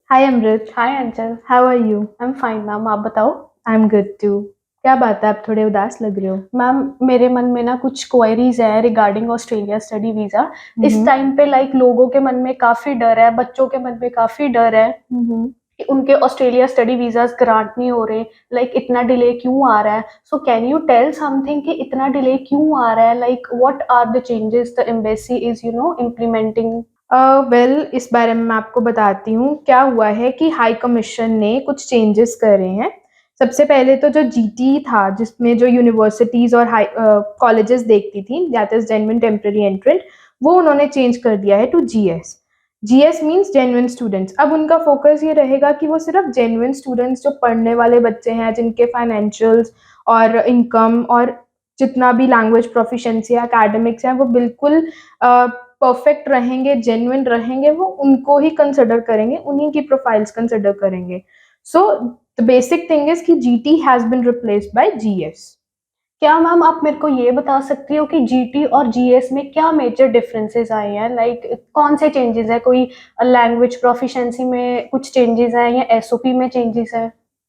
Hi Amrit. Hi Anchal. How are you? I am fine ma'am, आप बताओ। I am good too. क्या बात है, आप थोड़े उदास लग रहे हो? मैम मेरे मन में ना कुछ क्वेरीज है रिगार्डिंग ऑस्ट्रेलिया स्टडी वीजा। इस हम्म। टाइम पे लोगों के मन में काफी डर है, बच्चों के मन में काफी डर है हम्म। कि उनके ऑस्ट्रेलिया स्टडी वीजास ग्रांट नहीं हो रहे। इतना डिले क्यों आ रहा है? So can you tell something कि इतना डिले क्यों आ रहा है? What are the changes the embassy is implementing? Well, इस बारे में मैं आपको बताती हूँ। क्या हुआ है कि हाई कमीशन ने कुछ चेंजेस करे हैं। सबसे पहले तो जो जीटी था, जिसमें जो यूनिवर्सिटीज और हाई कॉलेजेस देखती थी, that is genuine temporary entrant, वो उन्होंने चेंज कर दिया है to GS. GS means genuine students. अब उनका फोकस ये रहेगा कि वो सिर्फ जेन्युइन स्टूडेंट्स, जो पढ़ने वाले बच्चे हैं, जिनके फाइनेंशियल्स और इनकम और जितना भी लैंग्वेज प्रोफिशिएंसी एकेडमिक्स हैं, वो बिल्कुल परफेक्ट रहेंगे, जेन्युइन रहेंगे, वो उनको ही कंसिडर करेंगे, उन्हीं की प्रोफाइल्स कंसिडर करेंगे। So the basic thing is कि GT has been replaced by GS. क्या मैम आप मेरे को ये बता सकती हो कि जीटी और जीएस में क्या मेजर डिफरेंसेस आए हैं? कौन से चेंजेस है? कोई लैंग्वेज प्रोफिशिएंसी में कुछ चेंजेस हैं या एसओपी में चेंजेस है?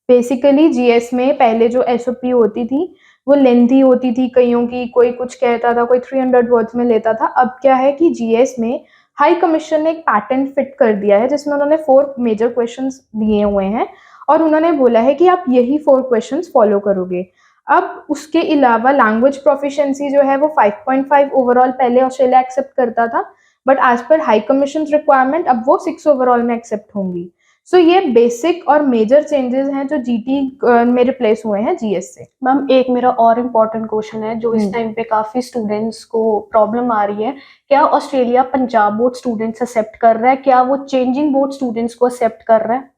बेसिकली जीएस में पहले जो एसओपी होती थी वो लेंथी होती थी, कईयों की कोई कुछ कहता था, कोई 300 वर्ड्स में लेता था। अब क्या है कि जीएस में हाई कमीशन ने एक पैटर्न फिट कर दिया है, जिसमें उन्होंने 4 मेजर क्वेश्चंस दिए हुए हैं और उन्होंने बोला है कि आप यही 4 क्वेश्चंस फॉलो करोगे। अब उसके अलावा लैंग्वेज प्रोफिशिएंसी जो है वो 5.5 ओवरऑल पहले ऑस्ट्रेलिया एक्सेप्ट करता था, but as per high commission requirement अब वो 6 ओवरऑल में एक्सेप्ट होंगी। सो ये बेसिक और मेजर चेंजेस हैं जो जीटी में रिप्लेस हुए हैं जीएस से। मैम एक मेरा और इम्पोर्टेंट क्वेश्चन है जो इस टाइम पे काफी स्टूडेंट्स को प्रॉब्लम आ रही है। क्या Australia Punjab board students accept कर रहा है? क्या वो चेंजिंग बोर्ड स्टूडेंट्स को एक्सेप्ट कर रहा है?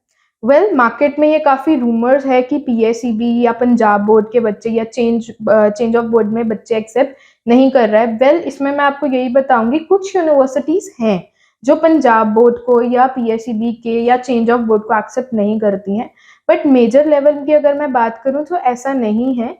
वेल, मार्केट में ये काफ़ी रूमर्स है कि पीएसईबी या पंजाब बोर्ड के बच्चे या चेंज ऑफ बोर्ड में बच्चे एक्सेप्ट नहीं कर रहा है। वेल, इसमें मैं आपको यही बताऊंगी, कुछ यूनिवर्सिटीज़ हैं जो पंजाब बोर्ड को या पीएसईबी के या चेंज ऑफ बोर्ड को एक्सेप्ट नहीं करती हैं, बट मेजर लेवल की अगर मैं बात करूं तो ऐसा नहीं है,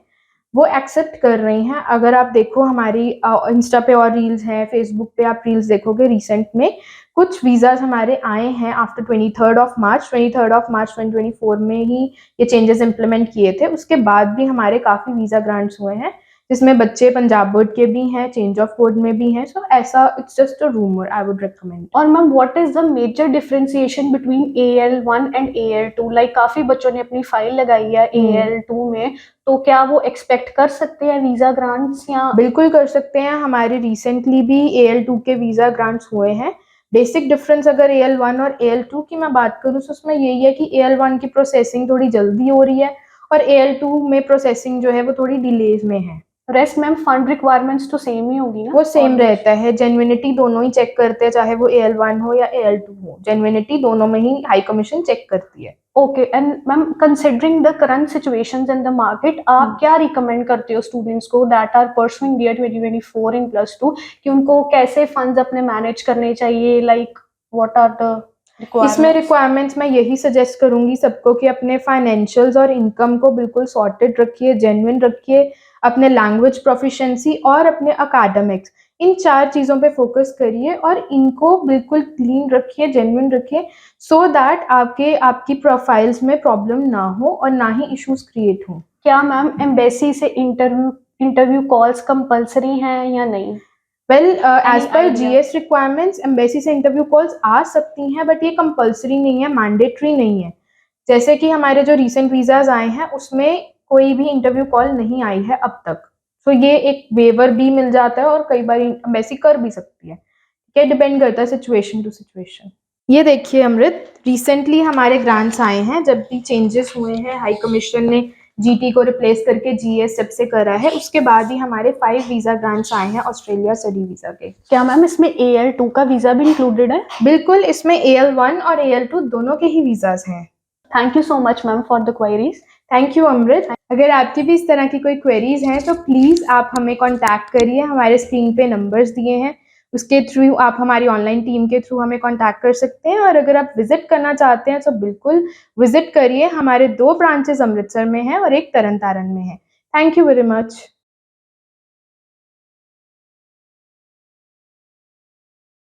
वो एक्सेप्ट कर रही हैं। अगर आप देखो हमारी इंस्टा पे और रील्स हैं, फेसबुक पे आप रील्स देखोगे, रिसेंट में कुछ वीज़ाज हमारे आए हैं आफ्टर 23rd ऑफ मार्च 2024 में ही ये चेंजेस इंप्लीमेंट किए थे। उसके बाद भी हमारे काफ़ी वीज़ा ग्रांट्स हुए हैं, जिसमें बच्चे पंजाब बोर्ड के भी हैं, चेंज ऑफ बोर्ड में भी हैं। सो ऐसा it's just a rumour, I would recommend. और ma'am what is the major differentiation between AL1 and AL2? काफी बच्चों ने अपनी फाइल लगाई है AL2 में, तो क्या वो एक्सपेक्ट कर सकते हैं वीजा ग्रांट्स? या बिल्कुल कर सकते हैं। हमारे रिसेंटली भी AL2 के वीज़ा ग्रांट्स हुए हैं। बेसिक डिफरेंस अगर AL1 और AL2 की मैं बात करूँ तो उसमें यही है कि AL1 की प्रोसेसिंग थोड़ी जल्दी हो रही है और AL2 में प्रोसेसिंग जो है वो थोड़ी डिलेज में है। रेस्ट मैम फंड रिक्वायरमेंट्स तो सेम ही होगी ना? वो सेम Almost. रहता है, जेन्युइनिटी दोनों ही चेक करते हैं, चाहे वो AL1 हो या AL2 हो, जेन्युइनिटी दोनों में ही हाई कमीशन चेक करती है। Okay and ma'am considering the current situations in the market, आप क्या रिकमेंड करते हो स्टूडेंट्स को दैट आर परसुइंग ईयर 2024 इन +2 कि उनको कैसे फंड्स अपने मैनेज करने चाहिए? व्हाट आर द इसमें रिक्वायरमेंट्स? रिक्वायरमेंट्स मैं यही सजेस्ट करूंगी सबको कि अपने फाइनेंशियल्स और इनकम को बिल्कुल सॉर्टेड रखिए, जेन्युइन रखिए, अपने लैंग्वेज प्रोफिशिएंसी और अपने अकेडमिक्स, इन 4 चीज़ों पे फोकस करिए और इनको बिल्कुल क्लीन रखिए, जेन्युइन रखिए, सो दैट आपकी प्रोफाइल्स में प्रॉब्लम ना हो और ना ही इश्यूज क्रिएट हो। क्या मैम एम्बेसी से इंटरव्यू कॉल्स कंपलसरी हैं या नहीं? वेल, एज एनी पर आइडिया? जीएस रिक्वायरमेंट्स एम्बेसी से इंटरव्यू कॉल्स आ सकती हैं, बट ये कंपलसरी नहीं है, मैंडेटरी नहीं है। जैसे कि हमारे जो रीसेंट वीजाज आए हैं उसमें कोई भी इंटरव्यू कॉल नहीं आई है अब तक। सो ये एक वेवर भी मिल जाता है और कई बार एम्बेसी कर भी सकती है। ये डिपेंड करता है सिचुएशन टू सिचुएशन। ये देखिए अमृत, रिसेंटली हमारे ग्रांट्स आए हैं, जब भी चेंजेस हुए हैं, हाई कमीशन ने जीटी को रिप्लेस करके जीएस जब से करा है, उसके बाद ही हमारे 5 वीजा ग्रांट्स आए हैं ऑस्ट्रेलिया स्टडी वीजा के। क्या मैम इसमें AL2 का वीजा भी इंक्लूडेड है? बिल्कुल, इसमें AL1 और AL2 दोनों के ही वीजाज हैं। Thank you so much ma'am for the queries. Thank you Amrit. अगर आपकी भी इस तरह की कोई क्वेरीज हैं तो प्लीज़ आप हमें कॉन्टैक्ट करिए, हमारे स्क्रीन पे नंबर्स दिए हैं, उसके थ्रू आप हमारी ऑनलाइन टीम के थ्रू हमें कॉन्टैक्ट कर सकते हैं। और अगर आप विजिट करना चाहते हैं तो बिल्कुल विजिट करिए। हमारे 2 ब्रांचेस अमृतसर में हैं और एक तरन तारण में है। Thank you very much.